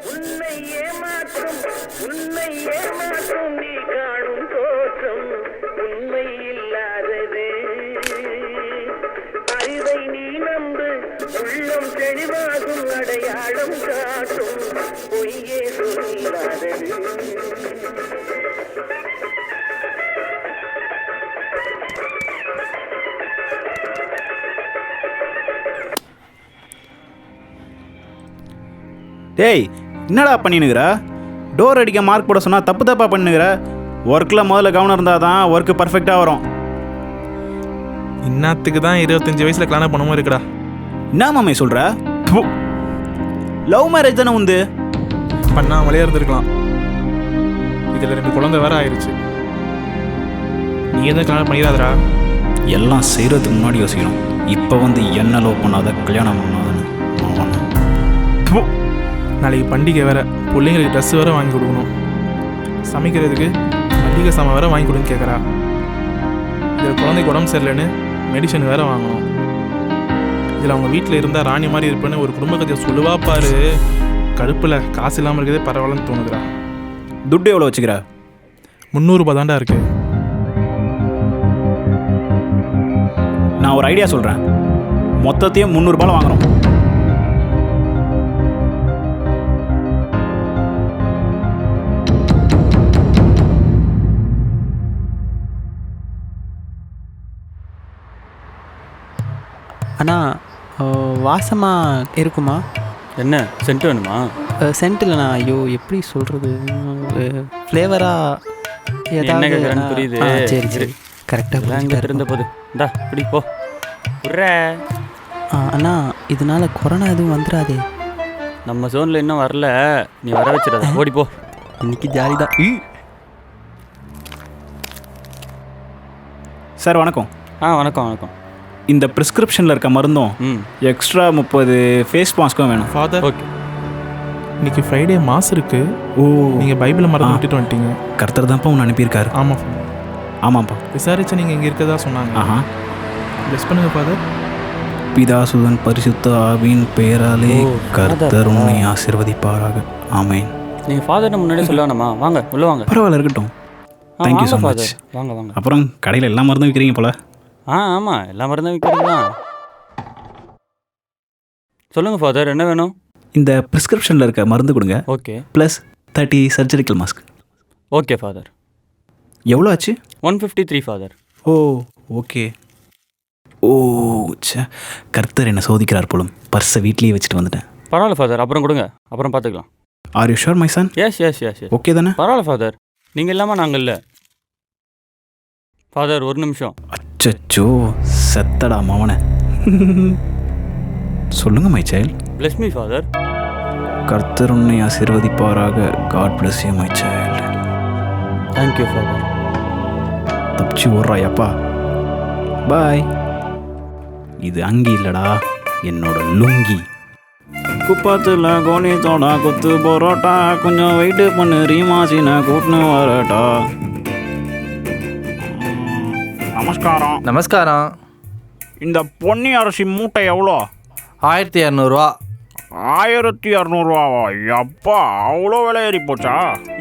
உன்னை ஏமாற்றும் உன்னை ஏமாற்றும் நீ காணும் தோற்றம் உண்மை இல்லாதது. அறிவை நீ நம்பு, உள்ளம் தெளிவாகும், அடையாளம் காட்டும் பொய்யே சொல்லாதது. டேய், என்னடா பண்ணினுக்கிற? டோர் அடிக்க மார்க் போட சொன்னால் தப்பு தப்பாக பண்ணினுக்கிற. ஒர்க்கில் முதல்ல கவனம் இருந்தால் தான் ஒர்க்கு பர்ஃபெக்டாக வரும். இன்னத்துக்கு தான் 25 வயசில் கல்யாணம் பண்ணவும் இருக்குடா. என்ன மாமே சொல்கிற? லவ் மேரேஜ் தானே உந்து? பண்ணாமலே இருந்திருக்கலாம். இதில் 2 குழந்தை வேற ஆயிடுச்சு. நீ எதுவும் கல்யாணம் பண்ணிடாதடா. எல்லாம் செய்கிறதுக்கு முன்னாடி யோசிக்கணும். இப்போ வந்து என்ன லவ் பண்ணாத கல்யாணம் பண்ணாதன்னு. நாளைக்கு பண்டிகை வேறு, பிள்ளைங்களுக்கு ட்ரெஸ் வேறு வாங்கி கொடுக்கணும். சமைக்கிறதுக்கு மளிகை சாமான் வேறு வாங்கி கொடுன்னு கேட்குறா. இதில் குழந்தைக்கு உடம்பு சரியில்லைன்னு மெடிசன் வேறு வாங்கணும். இதில் அவங்க வீட்டில் இருந்தால் ராணி மாதிரி இருப்பேன்னு ஒரு குடும்ப கதையை சொல்லுவா பாரு. கடுப்பில் காசு இல்லாமல் இருக்கிறதே பரவாயில்லன்னு தோணுதுடா. துட்டு எவ்வளோ வச்சுக்கிற? 300 ரூபா தாண்டா இருக்கு. நான் ஒரு ஐடியா சொல்கிறேன். மொத்தத்தையும் 300 ரூபாயில் வாங்குறோம். அண்ணா, வாசமாக இருக்குமா? என்ன சென்ட் வேணுமா? சென்ட் இல்லைண்ணா. ஐயோ, எப்படி சொல்கிறது? ஃப்ளேவராக என்ன கேட்குறேன்னு புரியுது. சரி சரி, கரெக்டாக அங்கே இருந்த போது இந்தா இப்படி போ. அண்ணா, இதனால கொரோனா எதுவும் வந்துடாதே. நம்ம ஜோனில் இன்னும் வரல, நீ வர வச்சிடாத. ஓடி போ. இன்னைக்கு ஜாலி தான். சார் வணக்கம். வணக்கம் வணக்கம். இந்த ப்ரிஸ்கிரிப்ஷனில் இருக்க மருந்தும் எக்ஸ்ட்ரா 30 ஃபேஸ் மாஸ்க்கும் வேணும். Father, okay. இன்னைக்கு ஃப்ரைடே மாஸ் இருக்கு. ஓ, நீங்கள் பைபிளை மறந்து விட்டுட்டு வந்துட்டீங்க. கர்த்தர் தான்ப்பா உன்னை அனுப்பியிருக்காரு. ஆமாம், ஆமாம்ப்பா. விசாரிச்சு நீங்கள் இங்கே இருக்கதா சொன்னாங்க. ஆஹா. ப்ளஸ் பண்ணுங்க ஃபாதர். பிதாசுதன் பரிசுத்த ஆவியின் பெயராலே கர்த்தர் உன்னை ஆசீர்வதிப்பாராக. ஆமேன். நீங்கள் ஃபாதர்னு முன்னாடியே சொல்லணுமா? வாங்க உள்ளே வாங்க. பரவாயில்ல, இருக்கட்டும். Thank you so much. வாங்க வாங்க. அப்புறம் கடையில் எல்லா மருந்தும் விற்கிறீங்க போல? ஆமாம், எல்லா மருந்தும் விற்கிறது தான். சொல்லுங்கள் ஃபாதர், என்ன வேணும்? இந்த ப்ரிஸ்கிரிப்ஷனில் இருக்க மருந்து கொடுங்க. Okay. Plus 30 surgical mask. Okay father. எவ்வளோ ஆச்சு? 153 ஃபாதர். ஓ, ஓகே. ஓ, சே, கர்த்தர் என்ன சோதிக்கிறார் போலும். பர்ஸை வீட்லேயே வச்சுட்டு வந்துட்டேன். பரவாயில்ல ஃபாதர், அப்புறம் கொடுங்க, அப்புறம் பார்த்துக்கலாம். Are you sure my son? Yes yes yes yes. Okay தானே? பரவாயில்ல ஃபாதர், நீங்கள் இல்லாமல் நாங்கள் இல்லை. ஃபாதர் ஒரு நிமிஷம். அச்சோ, செத்தடா மவனை. சொல்லுங்க my child. Bless me father. கர்த்தர் உன்னை ஆசீர்வதிப்பாராக. God bless you my child. Thank you father. தப்பிச்சு ஓடுறாயப்பா. பாய். இது அங்கி இல்லடா, என்னோட லுங்கி. குப்பத்தில் கோணித்தோடா கொத்து பரோட்டா, கொஞ்சம் வெயிட்டு பண்ணு ரீமாசின கூட்டினு வரட்டா. நமஸ்காரம். நமஸ்காரம். இந்த பொன்னி அரிசி மூட்டை எவ்வளோ? 1200 ரூபா. 1200 ரூபாவா? அப்பா, அவ்வளோ விலை ஏறி போச்சா?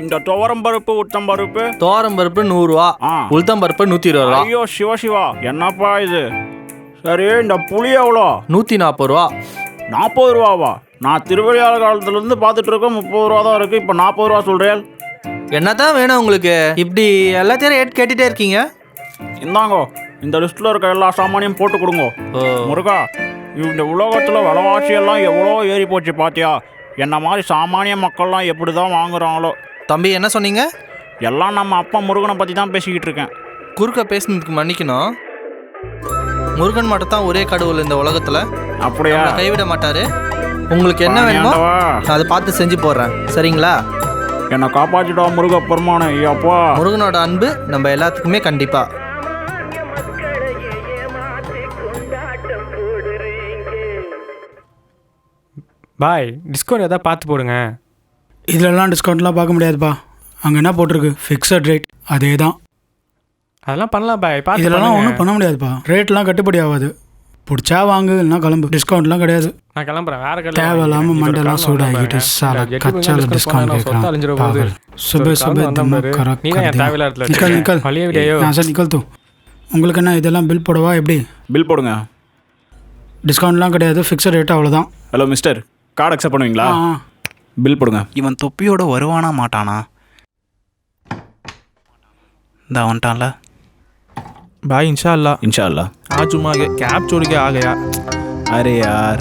இந்த துவரம்பருப்பு உளுத்தம்பருப்பு? துவரம்பருப்பு 100 ரூபா. உளுத்தம்பருப்பு 120 ரூபா. ஐயோ சிவா, என்னப்பா இது? சரி, இந்த புளி எவ்வளோ? 140 ரூபா. 40 ரூபாவா? நான் திருவிளையாட காலத்துலேருந்து பார்த்துட்டு இருக்கேன் 30 ரூபா தான் இருக்குது. இப்போ 40 ரூபா சொல்கிறேன். என்னதான் வேணும் உங்களுக்கு? இப்படி எல்லாத்தையும் ரேட் கேட்டுகிட்டே இருக்கீங்க. இந்தாங்கோ, இந்த லிஸ்ட்டில் இருக்க எல்லா சாமானியும் போட்டு கொடுங்க. முருகா, இந்த உலகத்தில் விலைவாசியெல்லாம் எவ்வளோ ஏறி போச்சு பார்த்தியா? என்ன மாதிரி சாமானிய மக்கள்லாம் எப்படி தான் வாங்குறாங்களோ. தம்பி, என்ன சொன்னீங்க? எல்லாம் நம்ம அப்பா முருகனை பற்றி தான் பேசிக்கிட்டு இருக்கேன். குறுக்க பேசுனதுக்கு மன்னிக்கணும். முருகன் மட்டும் தான் ஒரே கடவுள் இந்த உலகத்தில். அப்படியா? கைவிட மாட்டாரு. உங்களுக்கு என்ன வேணுமோ அதை பார்த்து செஞ்சு போடுறேன், சரிங்களா? என்னை காப்பாற்றிட்டா முருக பெருமானே. அப்பா, முருகனோட அன்பு நம்ம எல்லாத்துக்குமே கண்டிப்பா. பாய், டிஸ்கவுண்ட் எதாவது பார்த்து போடுங்க. இதிலெல்லாம் டிஸ்கவுண்ட்லாம் பார்க்க முடியாதுப்பா. அங்கே என்ன போட்டிருக்கு? Fixed rate. அதே தான். அதெல்லாம் பண்ணலாம் பாய், பார்த்து இதெல்லாம் ஒன்றும் பண்ண முடியாதுப்பா. ரேட்லாம் கட்டுப்படி ஆகாது. பிடிச்சா வாங்கு இல்லைனா கிளம்பு. டிஸ்கவுண்ட்லாம் கிடையாது. நான் கிளம்புறேன். வேற கடையில் தேவையில்லாமல் மண்டெல்லாம் சூடாகிட்டு சால கச்சால டிஸ்கவுண்ட் கேட்குறான். पागल सुबह सुबह दिमाग खराब कर दिया. निकल निकल यहाँ से निकल तू. உங்களுக்கு என்ன இதெல்லாம் பில் போடவா எப்படி? பில் போடுங்க. டிஸ்கவுண்ட்லாம் கிடையாது, ஃபிக்ஸட் ரேட் அவ்வளோதான். ஹலோ மிஸ்டர், கார்டு அக்செப்ட் பண்ணுவீங்களா? பில் போடுங்க. இவன் தொப்பியோட வருவானா மாட்டானா? இந்த வந்துட்டான்ல. भाई इंशाल्लाह इंशाल्लाह आज जुम्मा के कैब छोड़ के आ गया. अरे यार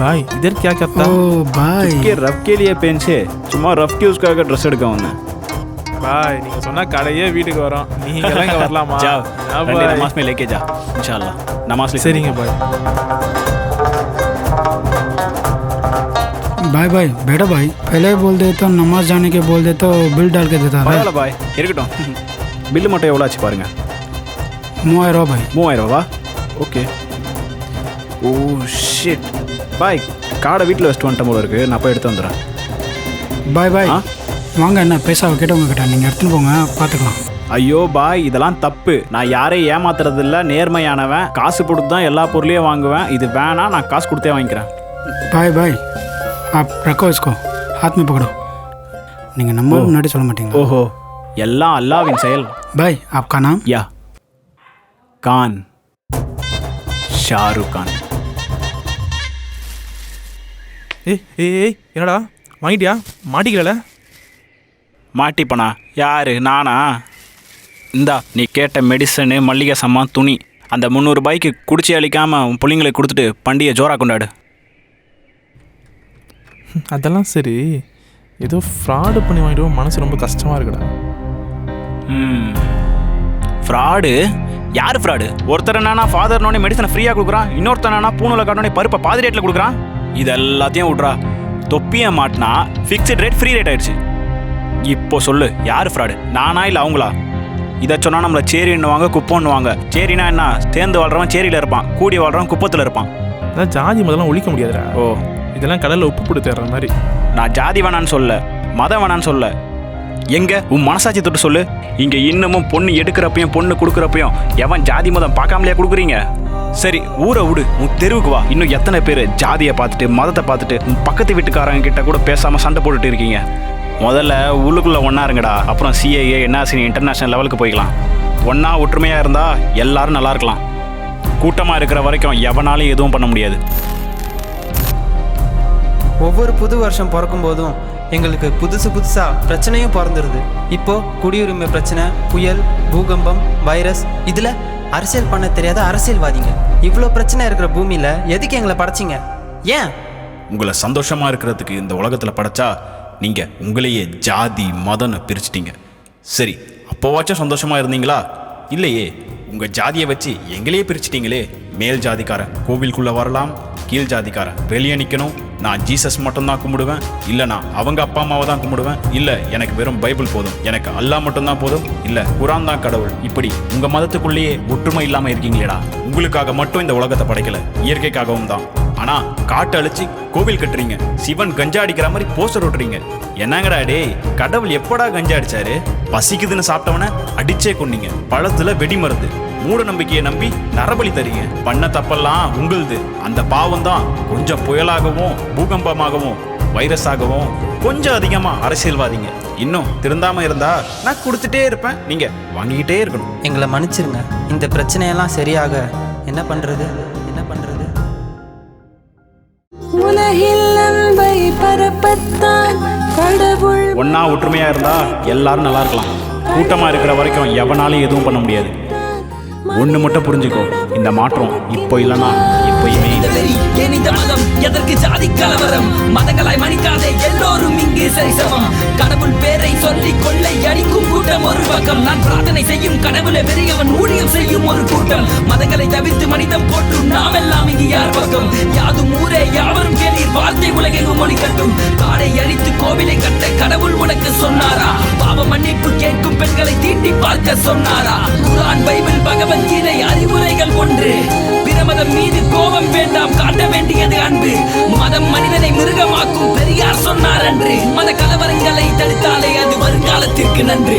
भाई इधर क्या करता? ओ भाई के रफ के लिए पेन से சும்மா ரஃப்க்கு யூஸ் காக ட்ரெஸ் எடுக்க வந்தேன். भाई நீங்க சொன்னா கடையே வீட்டுக்கு வரோம். நீங்க எல்லாம் இங்க வரலாமா? जा हाँ ரெண்டு भाई. नमाज में लेके जा इंशाल्लाह. नमाज ले. சரிங்க भाई. भाई भाई बेटा भाई पहले बोल दे तो नमाज जाने के बोल दे तो बिल डाल के देता है. பரவாயில்ல பாய், இருக்கட்டும். பில்லு மட்டும் எவ்வளோ ஆச்சு பாருங்க. 3000 ரூபா भाई. 3000 ரூபா? ஓகே. ஓ ஷிட் பாய், கார்டை வீட்டில் வச்சுட்டு வந்துட்ட போல இருக்கு. நான் போய் எடுத்து வந்துடுறேன். பாய் பாய் வாங்க, என்ன பேசாவை கேட்டவங்க கிட்ட நீங்கள் எடுத்துன்னு போங்க, பார்த்துக்கலாம். ஐயோ பாய், இதெல்லாம் தப்பு. நான் யாரையும் ஏமாத்துறது இல்லை, நேர்மையானவன். காசு கொடுத்து தான் எல்லா பொருளையும் வாங்குவேன். இது வேணாம், நான் காசு கொடுத்தே வாங்கிக்கிறேன். பாய் பாய் आप रखो इसको, हाथ में पकड़ो. நீங்கள் நம்ம முன்னாடி சொல்ல மாட்டீங்க. ஓஹோ, எல்லாம் அல்லாவின் செயல். பாய் आपका नाम? யா கான், ஷாருக் கான். ஏய் என்னடா வாங்கிட்டியா? மாட்டிக்கல? மாட்டிப்பனா? யாரு, நானா? இந்தா நீ கேட்ட மெடிசனு, மல்லிகை சாமான், துணி. அந்த 300 ரூபாய்க்கு குடிச்சு அழிக்காமல் உன் பிள்ளைங்களை கொடுத்துட்டு பண்டிகை ஜோரா கொண்டாடு. அதெல்லாம் சரி, ஏதோ ஃப்ராடு பண்ணி வாங்கிட்டு மனசு ரொம்ப கஷ்டமாக இருக்குடா. ஃப்ராடு? யார் ஃப்ராடு? ஒருத்தர் என்னன்னா ஃபாதர்னோடனே மெடிசனை ஃப்ரீயாக கொடுக்குறான், இன்னொருத்தர் என்னன்னா பூனூலை காட்டோடனே பருப்பை பாதி ரேட்டில் கொடுக்குறான். இது எல்லாத்தையும் விட்றா. தொப்பியை மாட்டினா ஃபிக்ஸட் ரேட், ஃப்ரீ ரேட் ஆயிடுச்சு. இப்போ சொல்லு, யார் ஃப்ராடு, நானா இல்லை அவங்களா? இதை சொன்னால் நம்மளை சேரின்னுவாங்க, குப்போன்னுவாங்க. சேரினா என்ன? சேர்ந்து வாழ்றவன் சேரியில் இருப்பான், கூடி வாழ்றவன் குப்பத்தில் இருப்பான். அதான் ஜாதி முதல்லாம் ஒழிக்க முடியாதுடா. ஓ, இதெல்லாம் கடலில் உப்பு போட்டு தேடுற மாதிரி. நான் ஜாதி வேணான்னு சொல்ல, மதம் வேணான்னு சொல்ல. எங்க உன் மனசாட்சி தொட்டு சொல்லு. இங்கே இன்னமும் பொண்ணு எடுக்கிறப்பையும் பொண்ணு கொடுக்குறப்பையும் எவன் ஜாதி மதம் பார்க்காமலையா கொடுக்குறீங்க? சரி ஊரை விடு, உன் தெருவுக்கு வா. இன்னும் எத்தனை பேர் ஜாதியை பார்த்துட்டு மதத்தை பார்த்துட்டு உன் பக்கத்து வீட்டுக்காரங்க கிட்ட கூட பேசாமல் சண்டை போட்டுட்டு இருக்கீங்க? முதல்ல உள்ளுக்குள்ளே ஒன்றா இருங்கடா, அப்புறம் சிஏஏ என்ஆர்சி இன்டர்நேஷ்னல் லெவலுக்கு போய்க்கலாம். ஒன்றா ஒற்றுமையாக இருந்தால் எல்லாரும் நல்லா இருக்கலாம். கூட்டமாக இருக்கிற வரைக்கும் எவனாலும் எதுவும் பண்ண முடியாது. ஒவ்வொரு புது வருஷம் பிறக்கும் போதும் எங்களுக்கு புதுசாக பிரச்சனையும் பிறந்துருது. இப்போது குடியுரிமை பிரச்சனை, புயல், பூகம்பம், வைரஸ், இதில் அரசியல் பண்ண தெரியாத அரசியல்வாதிங்க. இவ்வளோ பிரச்சனை இருக்கிற பூமியில் எதுக்கு எங்களை படைச்சிங்க? ஏன்? உங்களை சந்தோஷமாக இருக்கிறதுக்கு இந்த உலகத்தில் படைச்சா நீங்கள் உங்களையே ஜாதி மதம்னு பிரிச்சிட்டீங்க. சரி, அப்போவாச்சும் சந்தோஷமாக இருந்தீங்களா? இல்லையே, உங்கள் ஜாதியை வச்சு எங்களையே பிரிச்சிட்டிங்களே. மேல் ஜாதிக்காரன் கோவிலுக்குள்ளே வரலாம், கீழ் ஜாதிக்காரன் வெளியே நிற்கணும். நான் ஜீசஸ் மட்டும்தான் கும்பிடுவேன், இல்லைனா அவங்க அப்பா அம்மாவை தான் கும்பிடுவேன், இல்லை எனக்கு வெறும் பைபிள் போதும், எனக்கு அல்லாஹ் மட்டும்தான் போதும், இல்லை குரான் தான் கடவுள். இப்படி உங்கள் மதத்துக்குள்ளேயே ஒற்றுமை இல்லாமல் இருக்கீங்களேடா. உங்களுக்காக மட்டும் இந்த உலகத்தை படைக்கல, இயற்கைக்காகவும் தான். ஆனால் காட்டை அழிச்சு கோவில் கட்டுறீங்க, சிவன் கஞ்சா அடிக்கிற மாதிரி போஸ்டர் ஓட்டுறீங்க. என்னங்கடா டே, கடவுள் எப்படா கஞ்சா அடிச்சாரு? பசிக்குதுன்னு சாப்பிட்டவன அடிச்சே கொன்னீங்க. பழத்துல வெடி மருந்து, மூட நம்பிக்கையை நம்பி நரபலி தரீங்க. பண்ண தப்பெல்லாம் உங்களுது. அந்த பாவம் தான் கொஞ்சம் புயலாகவும் பூகம்பமாகவும் வைரஸாகவும் கொஞ்சம் அதிகமாக அரசியல்வாதிங்க. இன்னும் திருந்தாமல் இருந்தா நான் கொடுத்துட்டே இருப்பேன், நீங்கள் வாங்கிக்கிட்டே இருக்கணும். எங்களை மன்னிச்சிருங்க. இந்த பிரச்சனையெல்லாம் சரியாக என்ன பண்ணுறது? ஒன்னா ஒற்றுமையா இருந்தா எல்லாரும் நல்லா இருக்கலாம். கூட்டமா இருக்கிற வரைக்கும் எவனாலும் எதுவும் பண்ண முடியாது. ஒண்ணு மட்டும் புரிஞ்சுக்கோ, இந்த மாற்றம் இப்போ இல்லைன்னா எப்பயுமே. மதம் எதற்கு ஜாதி கலவரம்? மதங்களாய் மணிக்காதே, எல்லோரும் இங்கு சரிசமம். கடவுள் பேரை சொல்லி கொள்ளை அடிக்கும் கூட்டம் ஒரு பக்கம், நான் பிரார்த்தனை செய்யும் கடவுளை பெரியவன் ஊழியம் செய்யும் ஒரு கூட்டம். மதங்களை தவிர்த்து மனிதம் போற்றும் நாம் எல்லாம் இங்கு யார் பக்கம்? யாதும் ஊரே யாவரும் கேளீர், வார்த்தை உலகெங்கும் மொழி கட்டும். காடை அழித்து கோவிலை கட்ட கடவுள் உனக்கு சொன்னாரா? பாவ மன்னிப்பு கேட்கும் பெண்களை தீண்டி பார்க்க சொன்னாரா? குர்ஆன், பைபிள், பகவத்கீதை அறிவுரைகள் ஒன்று. பிரமதம் மீது கோபம் வேண்டாம், காட்ட வேண்டியது அன்பு. மதம் மனிதனை மிருகமாக்கும், பெரியார் சொன்னார் அன்று. மத கலவரங்களை தடுத்தாலே அது வருங்காலத்திற்கு நன்று.